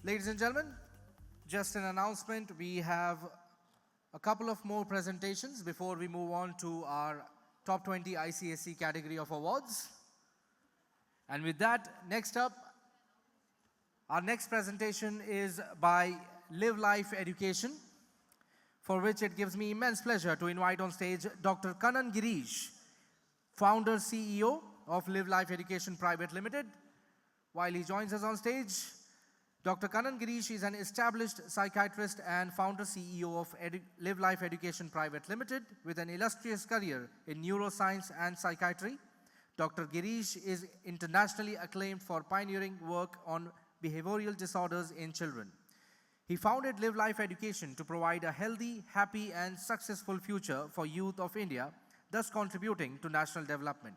Ladies and gentlemen, just an announcement. We have a couple of more presentations before we move on to our top 20 ICSE category of awards. And with that, next up, our next presentation is by LiveLife Education, for which it gives me immense pleasure to invite on stage Dr. Kannan Gireesh, founder CEO of LiveLife Education Pvt. Limited. While he joins us on stage, Dr. Kannan Gireesh is an established psychiatrist and founder CEO of LiveLife Education Pvt. Limited with an illustrious career in neuroscience and psychiatry. Dr. Gireesh is internationally acclaimed for pioneering work on behavioral disorders in children. He founded LiveLife Education to provide a healthy, happy and successful future for youth of India, thus contributing to national development.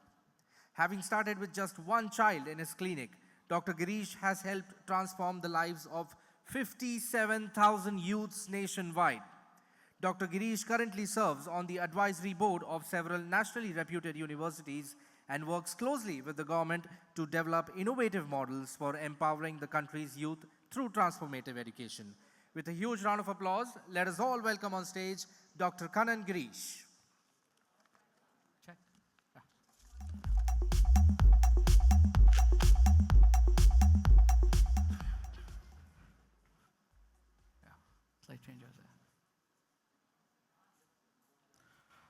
Having started with just one child in his clinic, Dr. Gireesh has helped transform the lives of 57,000 youths nationwide. Dr. Gireesh currently serves on the advisory board of several nationally reputed universities and works closely with the government to develop innovative models for empowering the country's youth through transformative education. With a huge round of applause, let us all welcome on stage Dr. Kannan Gireesh. Slide changes there.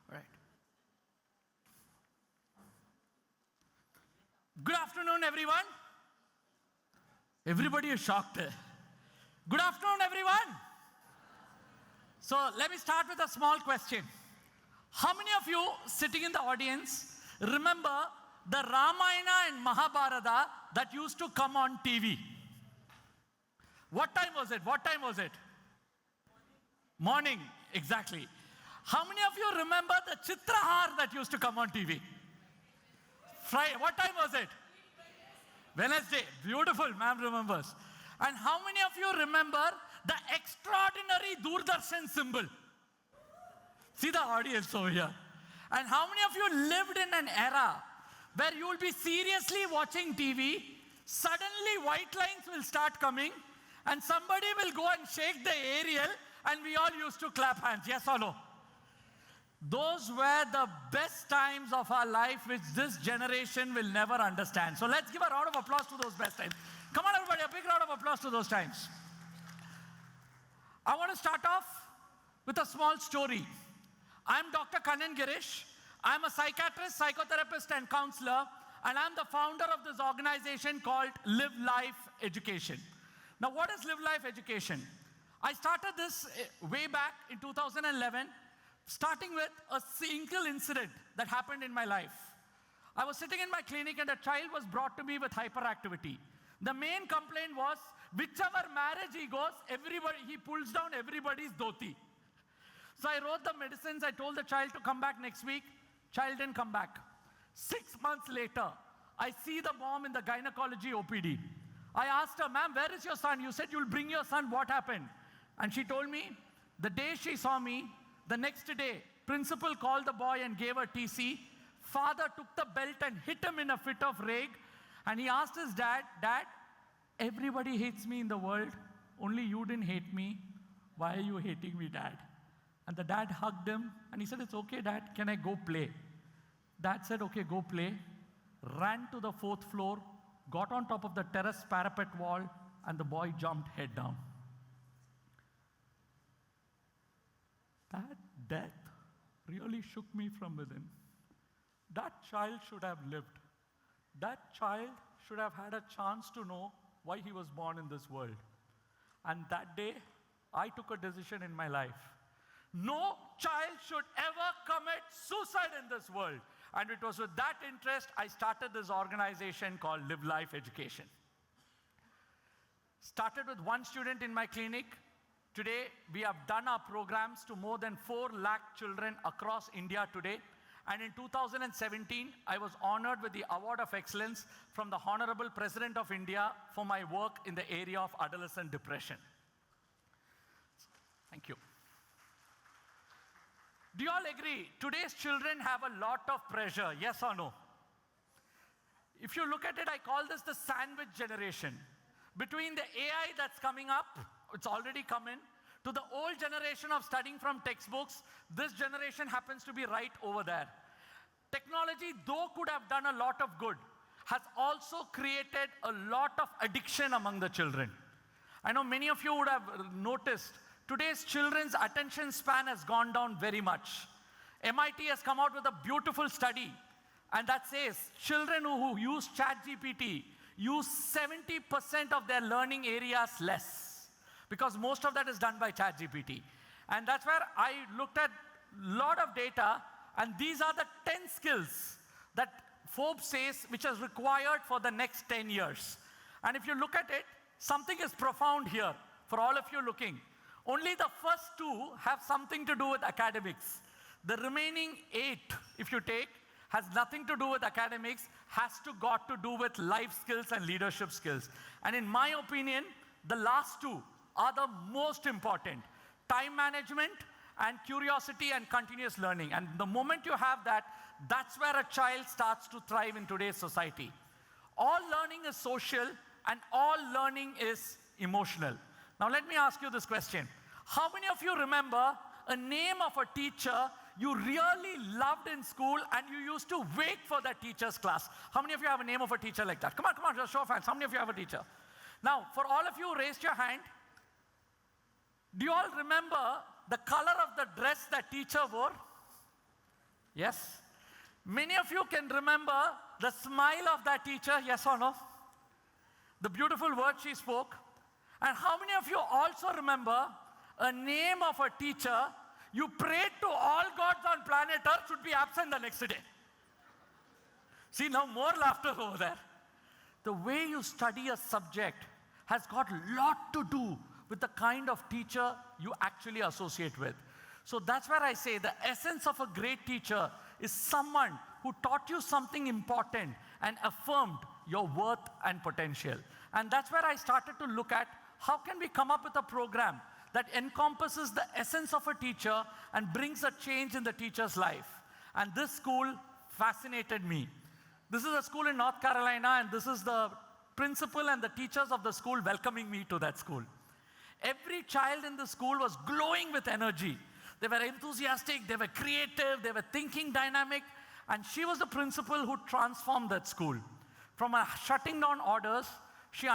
All right. Good afternoon, everyone. Everybody is shocked. Good afternoon, everyone. So let me start with a small question. How many of you sitting in the audience remember the Ramayana and Mahabharata that used to come on TV? What time was it? What time was it? Morning, exactly. How many of you remember the Chitrahar that used to come on TV? Friday, what time was it? Wednesday. Beautiful, ma'am remembers. And how many of you remember the extraordinary Doordarshan symbol? See the audience over here. And how many of you lived in an era where you will be seriously watching TV, suddenly white lines will start coming, and somebody will go and shake the aerial, and we all used to clap hands, yes or no? Those were the best times of our life, which this generation will never understand. So let's give a round of applause to those best times. Come on, everybody, a big round of applause to those times. I want to start off with a small story. I'm Dr. Kannan Gireesh. I'm a psychiatrist, psychotherapist, and counselor, and I'm the founder of this organization called LiveLife Education. Now, what is LiveLife Education? I started this way back in 2011, starting with a single incident that happened in my life. I was sitting in my clinic and a child was brought to me with hyperactivity. The main complaint was, whichever marriage he goes, he pulls down everybody's dhoti. So I wrote the medicines, I told the child to come back next week. Child didn't come back. 6 months later, I see the mom in the gynecology OPD. I asked her, ma'am, where is your son? You said you'll bring your son, what happened? And she told me, the day she saw me, the next day, principal called the boy and gave her TC. Father took the belt and hit him in a fit of rage. And he asked his dad, Dad, everybody hates me in the world. Only you didn't hate me. Why are you hating me, Dad? And the dad hugged him and he said, it's okay, Dad, can I go play? Dad said, okay, go play. Ran to the 4th floor, got on top of the terrace parapet wall, and the boy jumped head down. That death really shook me from within. That child should have lived. That child should have had a chance to know why he was born in this world. And that day, I took a decision in my life. No child should ever commit suicide in this world. And it was with that interest I started this organization called LiveLife Education. Started with one student in my clinic. Today, we have done our programs to more than 4 lakh children across India today. And in 2017, I was honored with the Award of Excellence from the Honorable President of India for my work in the area of adolescent depression. Thank you. Do you all agree? Today's children have a lot of pressure, yes or no? If you look at it, I call this the sandwich generation. Between the AI that's coming up, it's already come in, to the old generation of studying from textbooks, this generation happens to be right over there. Technology, though could have done a lot of good, has also created a lot of addiction among the children. I know many of you would have noticed, today's children's attention span has gone down very much. MIT has come out with a beautiful study, and that says children who use ChatGPT use 70% of their learning areas less, because most of that is done by ChatGPT. And that's where I looked at a lot of data, and these are the 10 skills that Forbes says which is required for the next 10 years. And if you look at it, something is profound here for all of you looking. Only the first 2 have something to do with academics. The remaining 8, if you take, has nothing to do with academics, has got to do with life skills and leadership skills. And in my opinion, the last 2 are the most important. Time management and curiosity and continuous learning. And the moment you have that, that's where a child starts to thrive in today's society. All learning is social and all learning is emotional. Now let me ask you this question. How many of you remember a name of a teacher you really loved in school and you used to wait for that teacher's class? How many of you have a name of a teacher like that? Come on, just show of hands. How many of you have a teacher? Now, for all of you who raised your hand, do you all remember the color of the dress that teacher wore? Yes? Many of you can remember the smile of that teacher, yes or no? The beautiful words she spoke. And how many of you also remember a name of a teacher you prayed to all gods on planet Earth should be absent the next day? See, now more laughter over there. The way you study a subject has got a lot to do with the kind of teacher you actually associate with. So that's where I say the essence of a great teacher is someone who taught you something important and affirmed your worth and potential. And that's where I started to look at how can we come up with a program that encompasses the essence of a teacher and brings a change in the teacher's life. And this school fascinated me. This is a school in North Carolina, and this is the principal and the teachers of the school welcoming me to that school. Every child in the school was glowing with energy. They were enthusiastic, they were creative, they were thinking dynamic, and she was the principal who transformed that school. From shutting down orders, she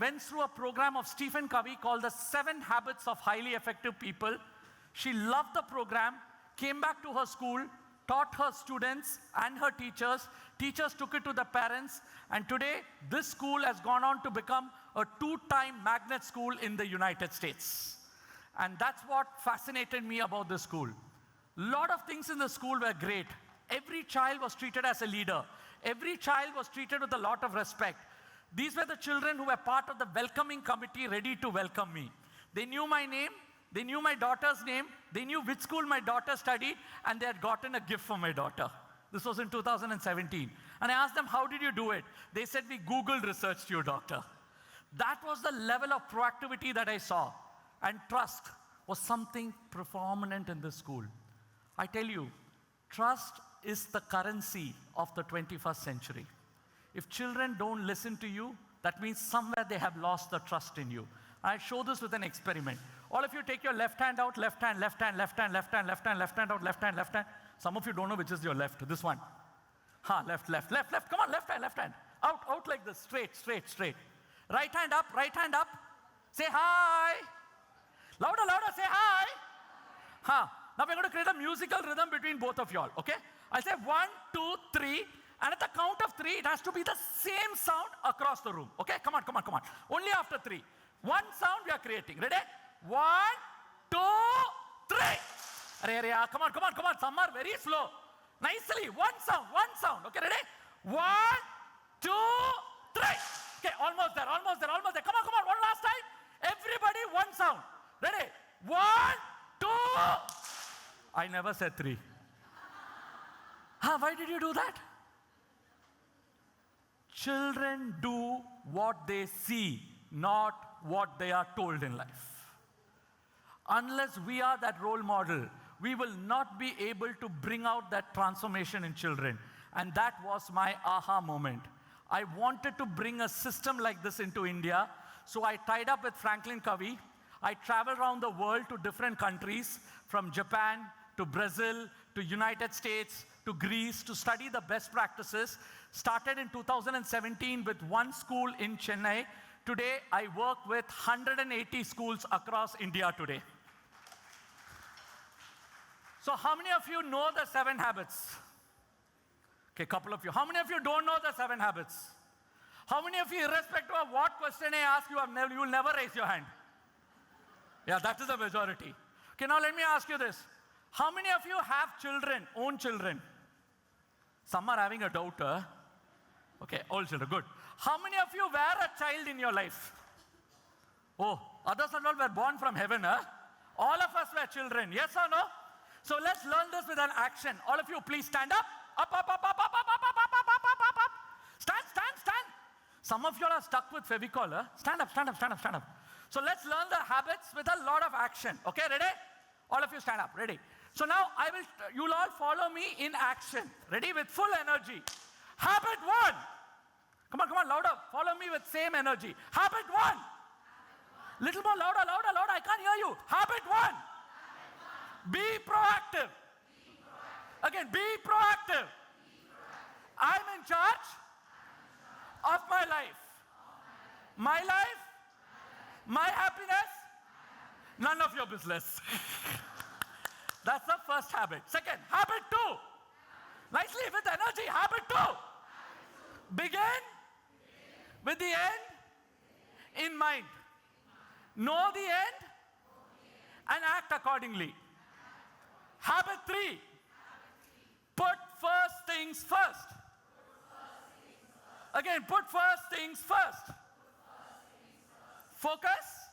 went through a program of Stephen Covey called the 7 Habits of Highly Effective People. She loved the program, came back to her school, taught her students and her teachers. Teachers took it to the parents, and today this school has gone on to become a 2-time magnet school in the United States. And that's what fascinated me about this school. A lot of things in the school were great. Every child was treated as a leader. Every child was treated with a lot of respect. These were the children who were part of the welcoming committee ready to welcome me. They knew my name, they knew my daughter's name, they knew which school my daughter studied, and they had gotten a gift for my daughter. This was in 2017. And I asked them, how did you do it? They said, we Googled researched your daughter. That was the level of proactivity that I saw. And trust was something prominent in this school. I tell you, trust is the currency of the 21st century. If children don't listen to you, that means somewhere they have lost the trust in you. I show this with an experiment. All of you take your left hand out, left hand, left hand, left hand, left hand, left hand, left hand out, left hand, left hand. Some of you don't know which is your left, this one. Left, left, left, left. Come on, left hand, left hand. Out like this, straight, straight, straight. Right hand up, right hand up. Say hi. Louder, louder, say hi. Now we're going to create a musical rhythm between both of y'all, okay? I'll say 1, 2, 3. And at the count of 3, it has to be the same sound across the room. Okay? Come on, come on, come on. Only after 3. One sound we are creating. Ready? 1, 2, 3. Come on, come on, come on. Some are very slow. Nicely. One sound. Okay, ready? 1, 2, 3. Okay, almost there, almost there, almost there. Come on, come on. One last time. Everybody, one sound. Ready? 1, 2. I never said 3. Why did you do that? Children do what they see, not what they are told in life. Unless we are that role model, we will not be able to bring out that transformation in children. And that was my aha moment. I wanted to bring a system like this into India So I tied up with Franklin Covey. I traveled around the world to different countries, from Japan to Brazil to United States to Greece, to study the best practices. Started in 2017 with one school in Chennai. Today, I work with 180 schools across India today. So how many of you know the 7 habits? Okay, a couple of you. How many of you don't know the 7 habits? How many of you, irrespective of what question I ask, you will never raise your hand? Yeah, that is the majority. Okay, now let me ask you this. How many of you have children, own children? Some are having a doubt, huh? Okay, all children, good. How many of you were a child in your life? Oh, others and all were born from heaven, huh? All of us were children, yes or no? So let's learn this with an action. All of you, please stand up. Up, up, up, up, up, up, up, up, up, up, up, up, up, up. Stand, stand, stand. Some of you are stuck with Fevicol, huh? Stand up, stand up, stand up, stand up. So let's learn the habits with a lot of action. Okay, ready? All of you stand up, ready? So now you'll all follow me in action. Ready? With full energy. Habit 1. Come on, louder. Follow me with same energy. Habit 1. Little more louder, louder, louder. I can't hear you. Habit 1. Be proactive. Again, be proactive. I'm in charge of my life. My life, my happiness, none of your business. That's the first habit. Second, habit 2. Nicely, with energy, habit 2. Begin with the end in mind. Know the end and act accordingly. Habit 3. Put first things first. Again, put first things first. Focus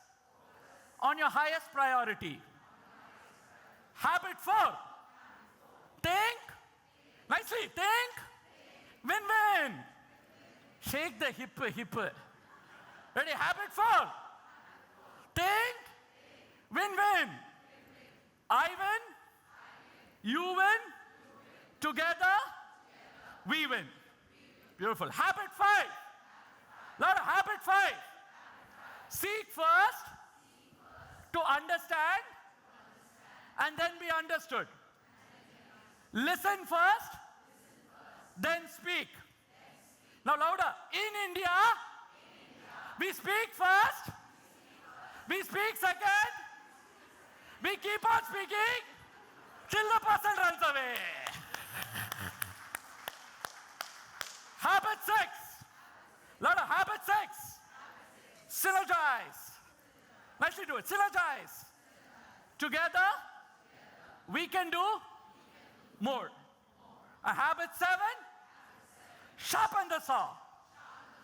on your highest priority. Habit 4. Think. Nicely, think. Win-win. Shake the hip. Ready? Habit 4. Think. Win-win. I win. You win. Together, we win. Beautiful. Habit 5. Louder. Habit 5. Seek first to understand and then be understood. Listen first, then speak. Now louder. In India, we speak first, we speak second, we keep on speaking till the person runs away. Habit 6. Louder. Habit 6. Synergize. Nicely do it. Synergize. Together, we can do more. A habit 7. Sharpen the saw.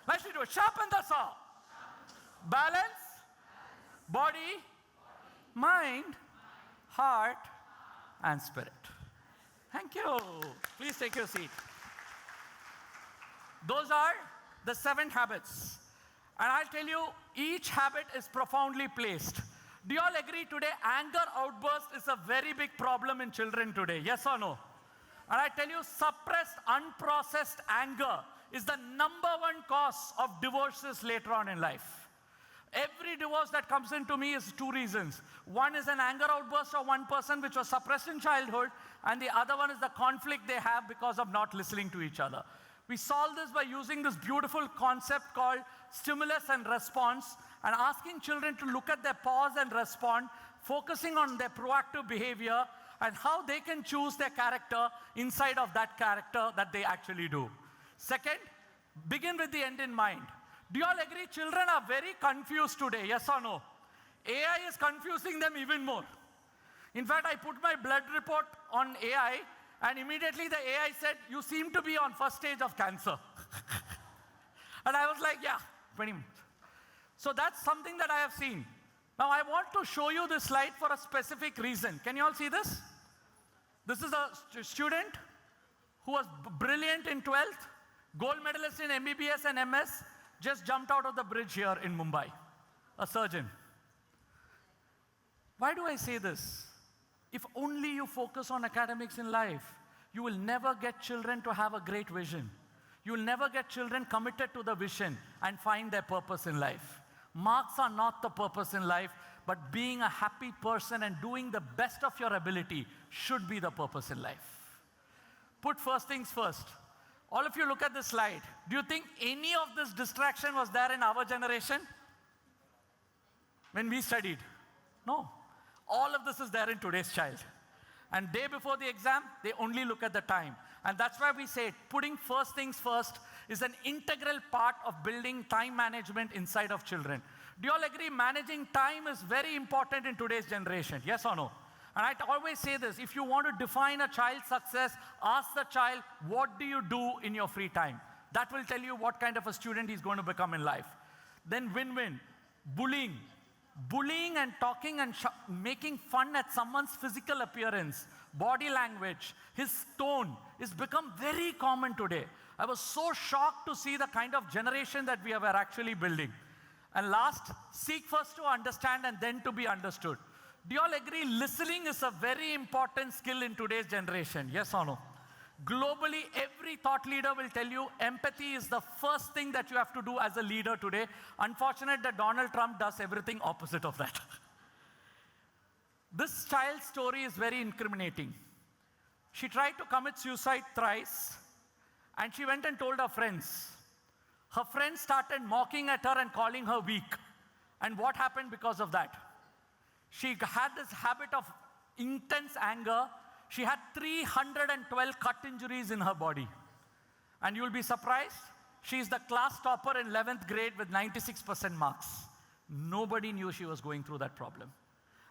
Nicely do it. Sharpen the saw. Balance. Body. Mind. Heart. And spirit. Thank you. Please take your seat. Those are the 7 habits. And I'll tell you, each habit is profoundly placed. Do you all agree today, anger outburst is a very big problem in children today? Yes or no? And I tell you, suppressed, unprocessed anger is the #1 cause of divorces later on in life. Every divorce that comes into me is 2 reasons. One is an anger outburst of one person which was suppressed in childhood, and the other one is the conflict they have because of not listening to each other. We solve this by using this beautiful concept called stimulus and response, and asking children to look at their pause and respond, focusing on their proactive behavior and how they can choose their character inside of that character that they actually do. Second, begin with the end in mind. Do you all agree children are very confused today, yes or no? AI is confusing them even more. In fact, I put my blood report on AI, and immediately the AI said, you seem to be on first stage of cancer. And I was like, yeah, 20 minutes. So that's something that I have seen. Now I want to show you this slide for a specific reason. Can you all see this? This is a student who was brilliant in 12th, gold medalist in MBBS and MS, just jumped out of the bridge here in Mumbai, a surgeon. Why do I say this? If only you focus on academics in life, you will never get children to have a great vision. You will never get children committed to the vision and find their purpose in life. Marks are not the purpose in life, but being a happy person and doing the best of your ability should be the purpose in life. Put first things first. All of you look at this slide. Do you think any of this distraction was there in our generation? When we studied? No. All of this is there in today's child. And day before the exam, they only look at the time. And that's why we say putting first things first is an integral part of building time management inside of children. Do you all agree managing time is very important in today's generation? Yes or no? And I always say this, if you want to define a child's success, ask the child, what do you do in your free time? That will tell you what kind of a student he's going to become in life. Then win-win, bullying. Bullying and talking and making fun at someone's physical appearance, body language, his tone is become very common today. I was so shocked to see the kind of generation that we are actually building. And last, seek first to understand and then to be understood. Do you all agree listening is a very important skill in today's generation? Yes or no? Globally, every thought leader will tell you empathy is the first thing that you have to do as a leader today. Unfortunate that Donald Trump does everything opposite of that. This child's story is very incriminating. She tried to commit suicide thrice, and she went and told her friends. Her friends started mocking at her and calling her weak. And what happened because of that? She had this habit of intense anger. She had 312 cut injuries in her body. And you'll be surprised, she's the class topper in 11th grade with 96% marks. Nobody knew she was going through that problem.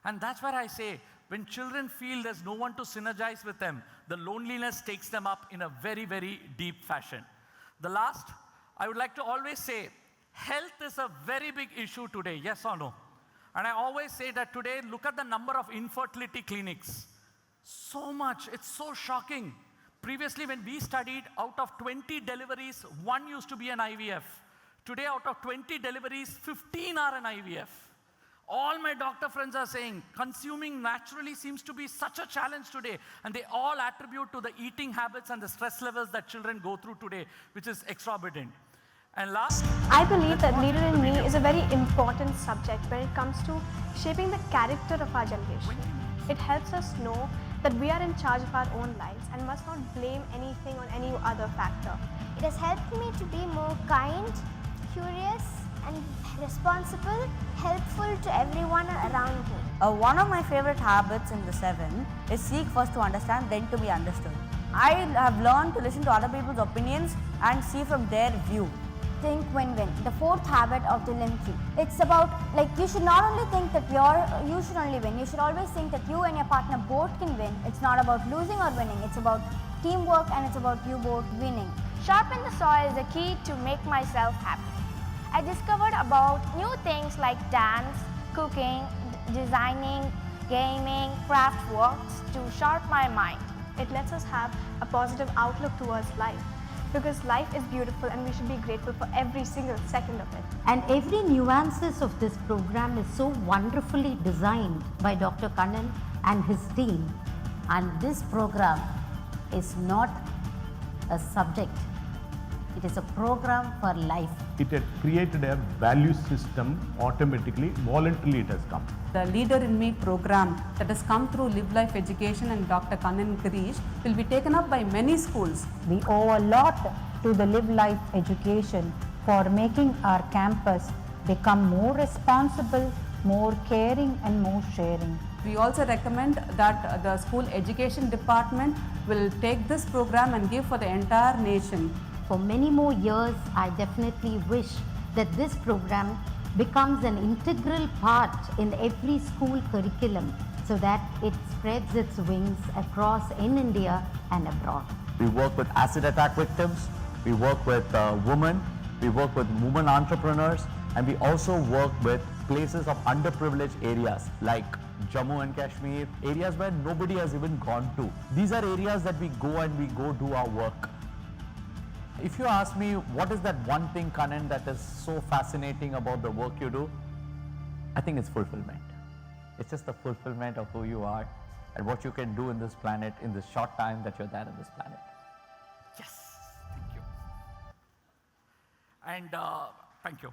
And that's where I say, when children feel there's no one to synergize with them, the loneliness takes them up in a very, very deep fashion. The last, I would like to always say, health is a very big issue today, yes or no? And I always say that today, look at the number of infertility clinics. So much, it's so shocking. Previously, when we studied, out of 20 deliveries, 1 used to be an IVF. Today, out of 20 deliveries, 15 are an IVF. All my doctor friends are saying, consuming naturally seems to be such a challenge today. And they all attribute to the eating habits and the stress levels that children go through today, which is exorbitant. And last, I believe that Leader in Me is a very important subject when it comes to shaping the character of our generation. It helps us know that we are in charge of our own lives and must not blame anything on any other factor. It has helped me to be more kind, curious and responsible, helpful to everyone around me. One of my favorite habits in the 7 is seek first to understand, then to be understood. I have learned to listen to other people's opinions and see from their view. Think win-win, the 4th habit of the Limb Tree. It's about, you should not only think that you should only win, you should always think that you and your partner both can win. It's not about losing or winning, it's about teamwork and it's about you both winning. Sharpen the saw is the key to make myself happy. I discovered about new things like dance, cooking, designing, gaming, craft works to sharpen my mind. It lets us have a positive outlook towards life, because life is beautiful and we should be grateful for every single second of it. And every nuances of this program is so wonderfully designed by Dr. Kannan and his team. And this program is not a subject, it is a program for life. It had created a value system automatically, voluntarily it has come. The Leader in Me program that has come through LiveLife Education and Dr. Kannan Gireesh will be taken up by many schools. We owe a lot to the LiveLife Education for making our campus become more responsible, more caring and more sharing. We also recommend that the school education department will take this program and give for the entire nation. For many more years, I definitely wish that this program becomes an integral part in every school curriculum so that it spreads its wings across in India and abroad. We work with acid attack victims, we work with women, we work with women entrepreneurs, and we also work with places of underprivileged areas like Jammu and Kashmir, areas where nobody has even gone to. These are areas that we go do our work. If you ask me, what is that one thing, Kannan, that is so fascinating about the work you do? I think it's fulfillment. It's just the fulfillment of who you are and what you can do in this planet in this short time that you're there on this planet. yes, thank you. And thank you.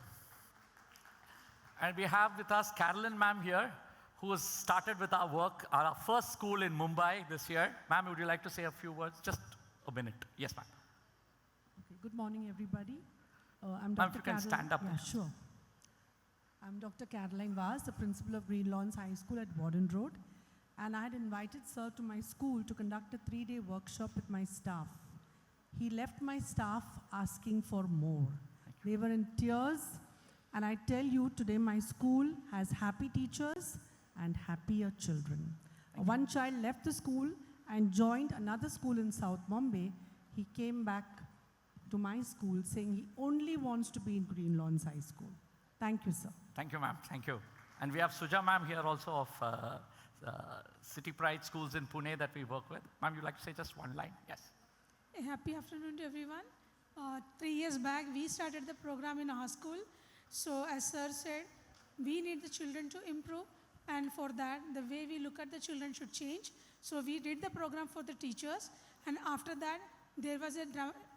And we have with us Carolyn ma'am here, who has started with our work, our first school in Mumbai this year. Ma'am, would you like to say a few words? Just a minute. Yes, ma'am. Okay, good morning, everybody. I'm Ma'am, Dr. if you can stand up. Yeah, sure. I'm Dr. Caroline Vaz, the principal of Green Lawns High School at Warden Road. And I had invited sir to my school to conduct a 3-day workshop with my staff. He left my staff asking for more. They were in tears. And I tell you, today my school has happy teachers and happier children. One child left the school and joined another school in South Mumbai. He came back to my school saying he only wants to be in Green Lawns High School. Thank you, sir. Thank you, ma'am. Thank you. And we have Suja ma'am here also of City Pride schools in Pune that we work with. Ma'am, you'd like to say just one line? Yes. A happy afternoon to everyone. 3 years back, we started the program in our school. So as sir said, we need the children to improve. And for that, the way we look at the children should change. So we did the program for the teachers. And after that, there was a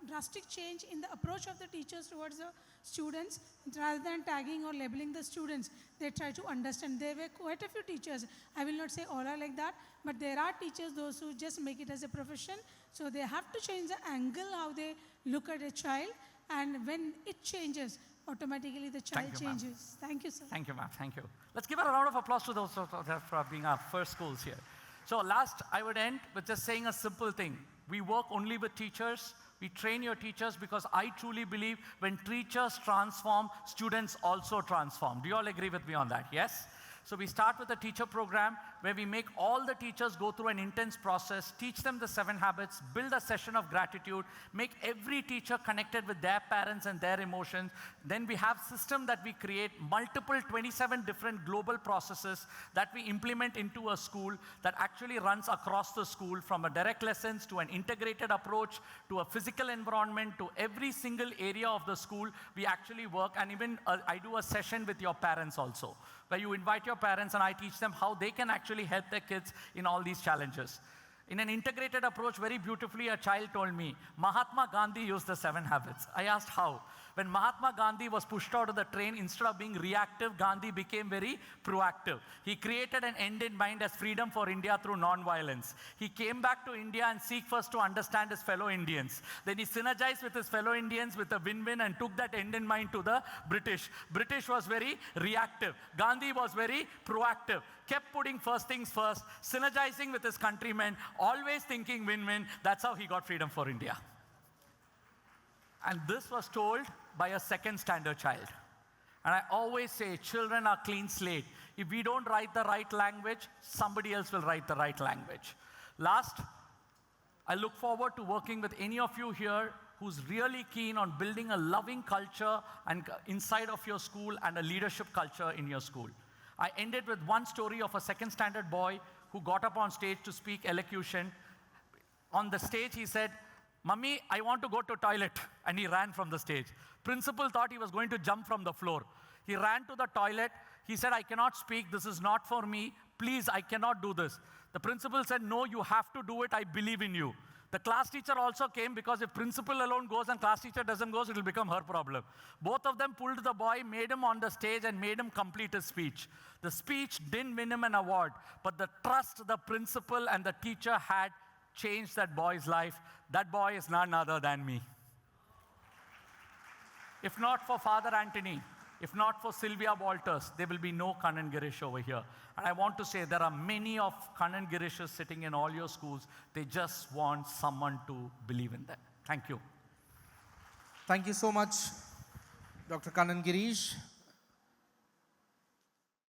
drastic change in the approach of the teachers towards the students. Rather than tagging or labeling the students, they try to understand. There were quite a few teachers. I will not say all are like that, but there are teachers, those who just make it as a profession. So they have to change the angle how they look at a child. And when it changes, automatically the child changes. Thank you, sir. Thank you, ma'am. Thank you. Let's give a round of applause to those for being our first schools here. So last, I would end with just saying a simple thing. We work only with teachers. We train your teachers because I truly believe when teachers transform, students also transform. Do you all agree with me on that? Yes? So we start with a teacher program where we make all the teachers go through an intense process, teach them the 7 habits, build a session of gratitude, make every teacher connected with their parents and their emotions. Then we have system that we create, multiple 27 different global processes that we implement into a school that actually runs across the school, from a direct lessons to an integrated approach to a physical environment to every single area of the school. We actually work, and even I do a session with your parents also, where you invite your parents and I teach them how they can actually help their kids in all these challenges. In an integrated approach, very beautifully, a child told me, Mahatma Gandhi used the 7 habits. I asked how. When Mahatma Gandhi was pushed out of the train, instead of being reactive, Gandhi became very proactive. He created an end in mind as freedom for India through non-violence. He came back to India and seek first to understand his fellow Indians. Then he synergized with his fellow Indians with a win-win and took that end in mind to the British. British was very reactive. Gandhi was very proactive. Kept putting first things first, synergizing with his countrymen, always thinking win-win. That's how he got freedom for India. And this was told by a 2nd standard child. And I always say, children are clean slate. If we don't write the right language, somebody else will write the right language. Last, I look forward to working with any of you here who's really keen on building a loving culture and inside of your school and a leadership culture in your school. I ended with one story of a 2nd standard boy who got up on stage to speak elocution. On the stage, he said, Mummy, I want to go to toilet. And he ran from the stage. Principal thought he was going to jump from the floor. He ran to the toilet. He said, I cannot speak. This is not for me. Please, I cannot do this. The principal said, no, you have to do it. I believe in you. The class teacher also came because if principal alone goes and class teacher doesn't go, it will become her problem. Both of them pulled the boy, made him on the stage and made him complete his speech. The speech didn't win him an award, but the trust the principal and the teacher had changed that boy's life. That boy is none other than me. If not for Father Anthony, if not for Sylvia Walters, there will be no Kannan Gireesh over here. And I want to say there are many of Kannan Gireeshes sitting in all your schools. They just want someone to believe in them. Thank you. Thank you so much, Dr. Kannan Gireesh.